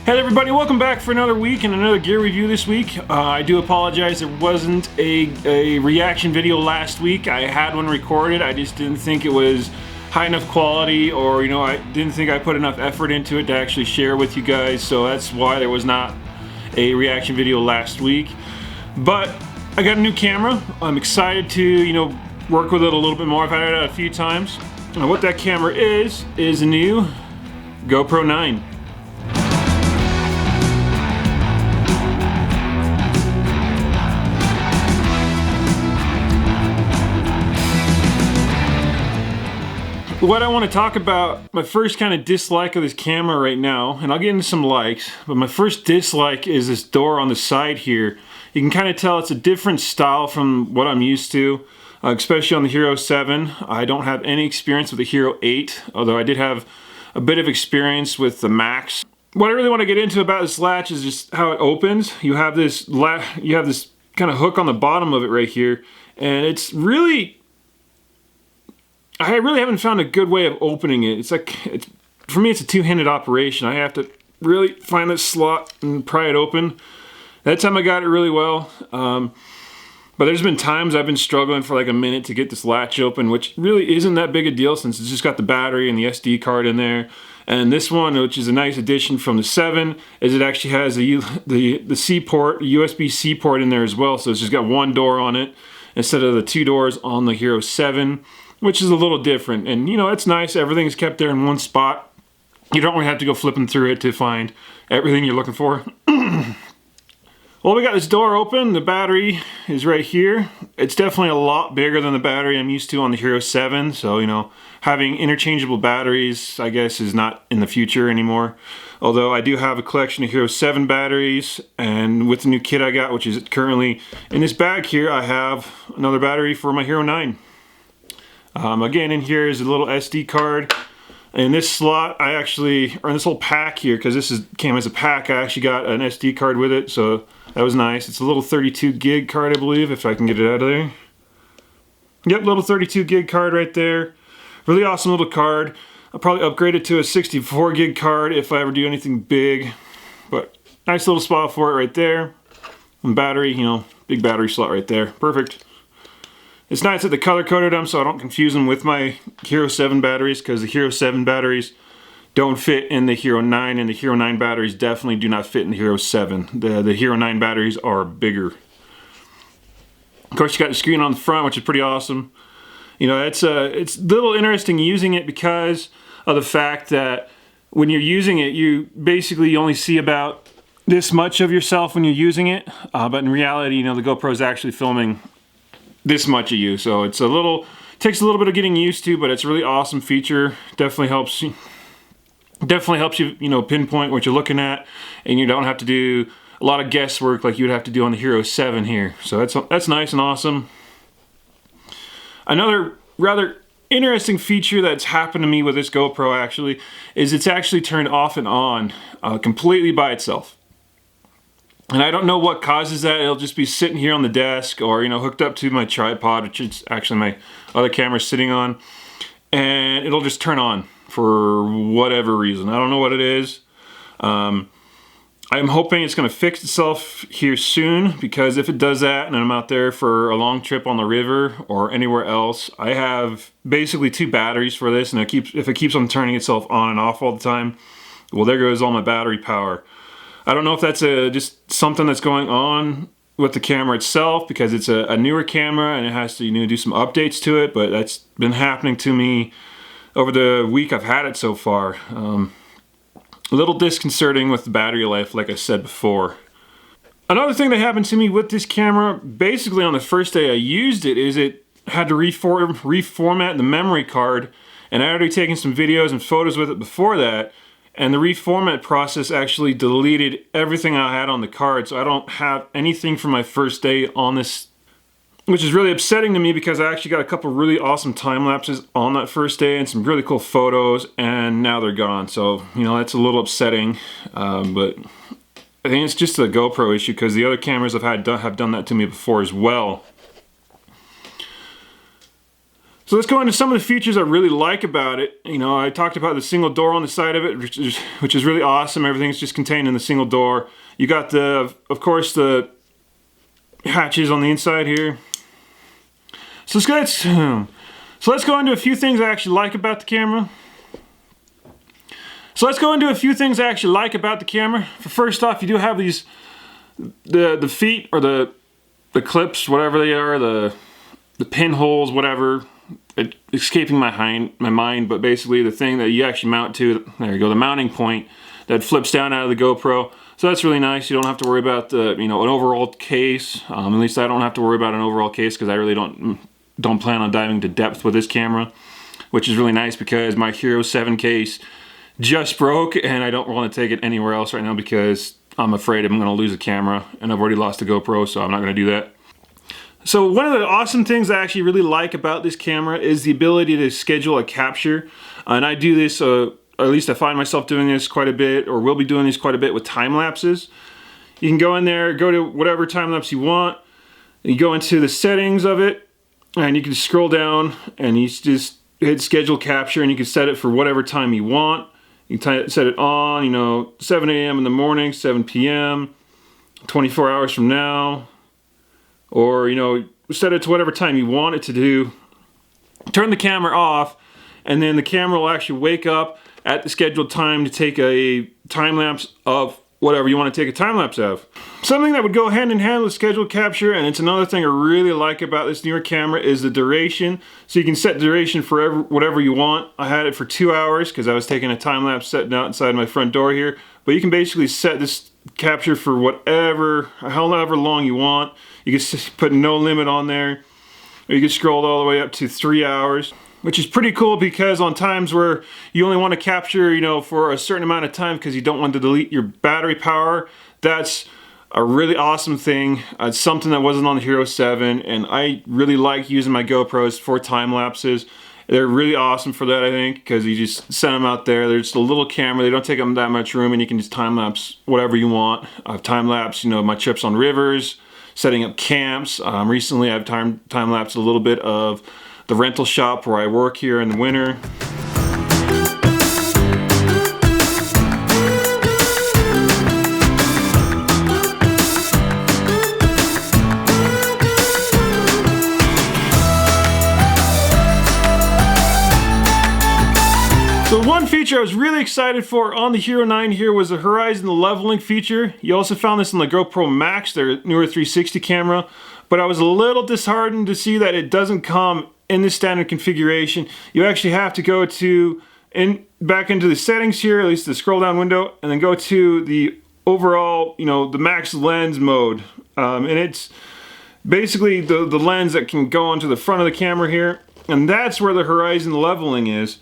Hey everybody, welcome back for another week and another gear review this week. I do apologize, there wasn't a reaction video last week. I had one recorded, I just didn't think it was high enough quality, or I didn't think I put enough effort into it to actually share with you guys, so that's why there was not a reaction video last week. But I got a new camera. I'm excited to work with it a little bit more. I've had it out a few times. And what that camera is a new GoPro 9. What I want to talk about, my first kind of dislike of this camera right now, and I'll get into some likes, but my first dislike is this door on the side here. You can kind of tell it's a different style from what I'm used to, especially on the Hero 7. I don't have any experience with the Hero 8, although I did have a bit of experience with the Max. What I really want to get into about this latch is just how it opens. You have this kind of hook on the bottom of it right here, and it's really, I really haven't found a good way of opening it. For me, it's a two-handed operation. I have to really find this slot and pry it open. That time I got it really well, but there's been times I've been struggling for like a minute to get this latch open, which really isn't that big a deal since it's just got the battery and the SD card in there. And this one, which is a nice addition from the 7, is it actually has the C port, USB-C port in there as well, so it's just got one door on it instead of the two doors on the Hero 7. Which is a little different, and it's nice. Everything's kept there in one spot. You don't really have to go flipping through it to find everything you're looking for. Well, we got this door open. The battery is right here. It's definitely a lot bigger than the battery I'm used to on the Hero 7, so having interchangeable batteries, I guess, is not in the future anymore. Although I do have a collection of Hero 7 batteries, and with the new kit I got, which is currently in this bag here, I have another battery for my Hero 9. Again, in here is a little SD card. In this slot, or in this whole pack here, because came as a pack, I actually got an SD card with it, so that was nice. It's a little 32 gig card, I believe, if I can get it out of there. Yep, little 32 gig card right there. Really awesome little card. I'll probably upgrade it to a 64 gig card if I ever do anything big. But nice little spot for it right there. And battery, big battery slot right there. Perfect. It's nice that they color-coded them so I don't confuse them with my Hero 7 batteries, because the Hero 7 batteries don't fit in the Hero 9, and the Hero 9 batteries definitely do not fit in the Hero 7. The Hero 9 batteries are bigger. Of course, you got the screen on the front, which is pretty awesome. It's a little interesting using it because of the fact that when you're using it, you basically only see about this much of yourself when you're using it, but in reality, the GoPro is actually filming this much of you, so takes a little bit of getting used to, but it's a really awesome feature. Definitely helps you pinpoint what you're looking at, and you don't have to do a lot of guesswork like you would have to do on the Hero 7 here. So that's nice and awesome. Another rather interesting feature that's happened to me with this GoPro actually is it's actually turned off and on completely by itself. And I don't know what causes that. It'll just be sitting here on the desk or, hooked up to my tripod, which is actually my other camera sitting on. And it'll just turn on for whatever reason. I don't know what it is. I'm hoping it's going to fix itself here soon, because if it does that and I'm out there for a long trip on the river or anywhere else, I have basically two batteries for this, and if it keeps on turning itself on and off all the time, well, there goes all my battery power. I don't know if that's just something that's going on with the camera itself, because it's a newer camera and it has to do some updates to it, but that's been happening to me over the week I've had it so far. A little disconcerting with the battery life, like I said before. Another thing that happened to me with this camera, basically on the first day I used it, is it had to reformat the memory card, and I had already taken some videos and photos with it before that. And the reformat process actually deleted everything I had on the card, so I don't have anything from my first day on this, which is really upsetting to me, because I actually got a couple really awesome time lapses on that first day and some really cool photos, and now they're gone. So, that's a little upsetting, but I think it's just a GoPro issue, because the other cameras I've had have done that to me before as well. So let's go into some of the features I really like about it. You know, I talked about the single door on the side of it, which is really awesome. Everything's just contained in the single door. You got of course, the hatches on the inside here. So let's go into a few things I actually like about the camera. First off, you do have these the feet, or the clips, whatever they are, the pinholes, whatever. Escaping my mind, but basically the thing that you actually mount to, there you go, the mounting point that flips down out of the GoPro. So that's really nice. You don't have to worry about an overall case. At least I don't have to worry about an overall case, because I really don't plan on diving to depth with this camera, which is really nice because my Hero 7 case just broke and I don't want to take it anywhere else right now because I'm afraid I'm going to lose a camera, and I've already lost the GoPro, so I'm not going to do that. So one of the awesome things I actually really like about this camera is the ability to schedule a capture. And I do this, at least I find myself doing this quite a bit, or will be doing this quite a bit with time lapses. You can go in there, go to whatever time lapse you want. You go into the settings of it, and you can scroll down and you just hit schedule capture, and you can set it for whatever time you want. You can set it on, 7 a.m. in the morning, 7 p.m., 24 hours from now. Or, set it to whatever time you want it to do. Turn the camera off, and then the camera will actually wake up at the scheduled time to take a time lapse of whatever you want to take a time lapse of. Something that would go hand in hand with scheduled capture, and it's another thing I really like about this newer camera, is the duration. So you can set duration for whatever you want. I had it for 2 hours because I was taking a time lapse sitting outside my front door here. But you can basically set this capture for however long you want. You can put no limit on there, or you can scroll all the way up to 3 hours, which is pretty cool because on times where you only want to capture, for a certain amount of time because you don't want to delete your battery power, that's a really awesome thing. It's something that wasn't on the Hero 7, and I really like using my GoPros for time lapses. They're really awesome for that, I think, because you just send them out there. They're just a little camera. They don't take up that much room, and you can just time lapse whatever you want. I've time lapsed, my trips on rivers, setting up camps. Recently, I've time lapsed a little bit of the rental shop where I work here in the winter. So one feature I was really excited for on the Hero 9 here was the horizon leveling feature. You also found this in the GoPro Max, their newer 360 camera, but I was a little disheartened to see that it doesn't come in the standard configuration. You actually have to go back into the settings here, at least the scroll down window, and then go to the overall, the max lens mode. And it's basically the lens that can go onto the front of the camera here, and that's where the horizon leveling is.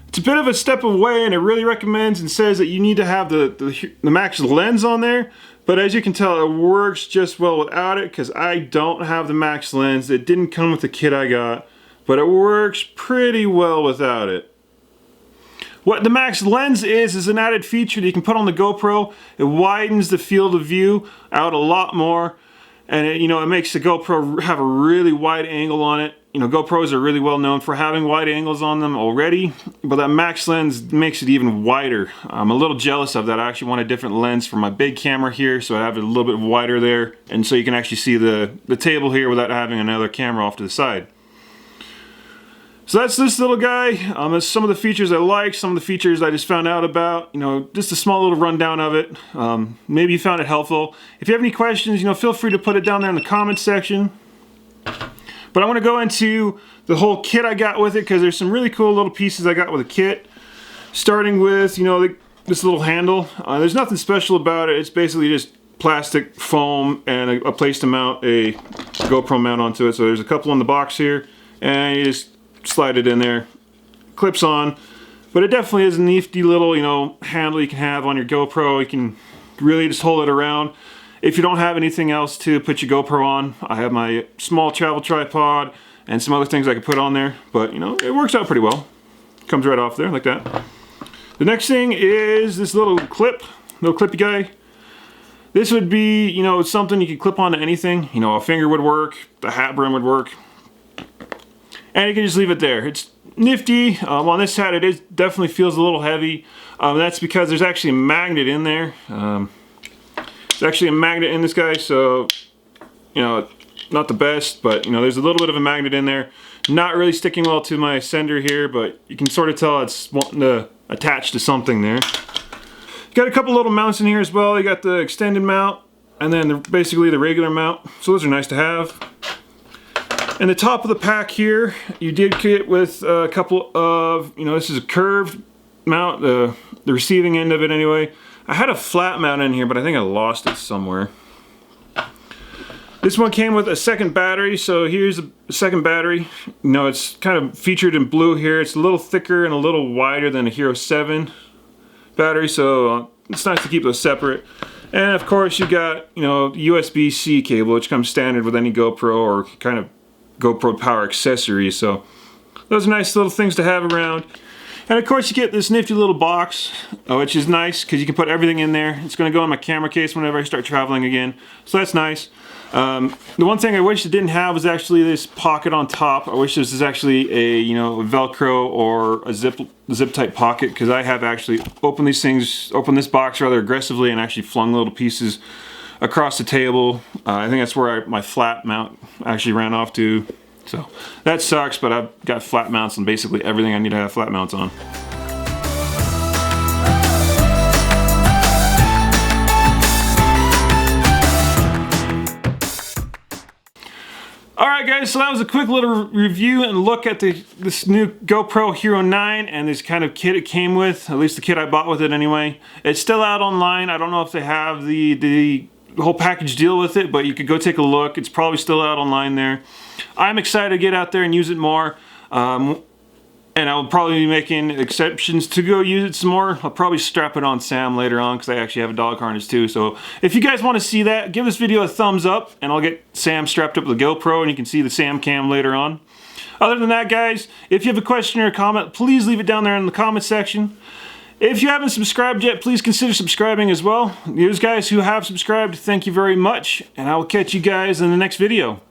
It's a bit of a step away, and it really recommends and says that you need to have the max lens on there, but as you can tell, it works just well without it because I don't have the max lens. It didn't come with the kit I got, but it works pretty well without it. What the max lens is an added feature that you can put on the GoPro. It widens the field of view out a lot more, and it makes the GoPro have a really wide angle on it. GoPros are really well known for having wide angles on them already, but that max lens makes it even wider. I'm a little jealous of that. I actually want a different lens for my big camera here, so I have it a little bit wider there, and so you can actually see the table here without having another camera off to the side. So that's this little guy. That's some of the features I like, some of the features I just found out about. Just a small little rundown of it. Maybe you found it helpful. If you have any questions, feel free to put it down there in the comments section. But I want to go into the whole kit I got with it because there's some really cool little pieces I got with the kit. Starting with, this little handle. There's nothing special about it. It's basically just plastic foam and a place to mount a GoPro mount onto it. So there's a couple in the box here, and you just slide it in there. Clips on. But it definitely is a nifty little, handle you can have on your GoPro. You can really just hold it around. If you don't have anything else to put your GoPro on, I have my small travel tripod and some other things I could put on there, but it works out pretty well. Comes right off there like that. The next thing is this little clippy guy. This would be, something you could clip onto anything. A finger would work, the hat brim would work. and you can just leave it there. It's nifty. On this hat it definitely feels a little heavy. That's because there's actually a magnet in there. There's actually a magnet in this guy, so you know, not the best, but you know, there's a little bit of a magnet in there. Not really sticking well to my sender here, but you can sort of tell it's wanting to attach to something there. You got a couple little mounts in here as well. You got the extended mount and then basically the regular mount. So those are nice to have. And the top of the pack here, you did get with a couple of, you know, this is a curved mount, the receiving end of it anyway. I had a flat mount in here, but I think I lost it somewhere. This one came with a second battery, so here's a second battery. You know, it's kind of featured in blue here. It's a little thicker and a little wider than a Hero 7 battery, so it's nice to keep those separate. And of course you got, you know, USB-C cable, which comes standard with any GoPro or kind of GoPro power accessory. So those are nice little things to have around. And of course you get this nifty little box, which is nice because you can put everything in there. It's going to go in my camera case whenever I start traveling again, so that's nice. The one thing I wish it didn't have was actually this pocket on top. I wish this was actually a, you know, a Velcro or a zip type pocket, because I have actually opened this box rather aggressively and actually flung little pieces across the table. I think that's where my flat mount actually ran off to. So that sucks, but I've got flat mounts on basically everything I need to have flat mounts on. Alright guys, so that was a quick little review and look at this new GoPro Hero 9 and this kind of kit it came with, at least the kit I bought with it anyway. It's still out online. I don't know if they have the whole package deal with it, but you could go take a look. It's probably still out online there. I'm excited to get out there and use it more. And I'll probably be making exceptions to go use it some more. I'll probably strap it on Sam later on because I actually have a dog harness too. So if you guys want to see that, give this video a thumbs up and I'll get Sam strapped up with a GoPro and you can see the Sam cam later on. Other than that guys, if you have a question or a comment, please leave it down there in the comment section. If you haven't subscribed yet, please consider subscribing as well. Those guys who have subscribed, thank you very much. And I will catch you guys in the next video.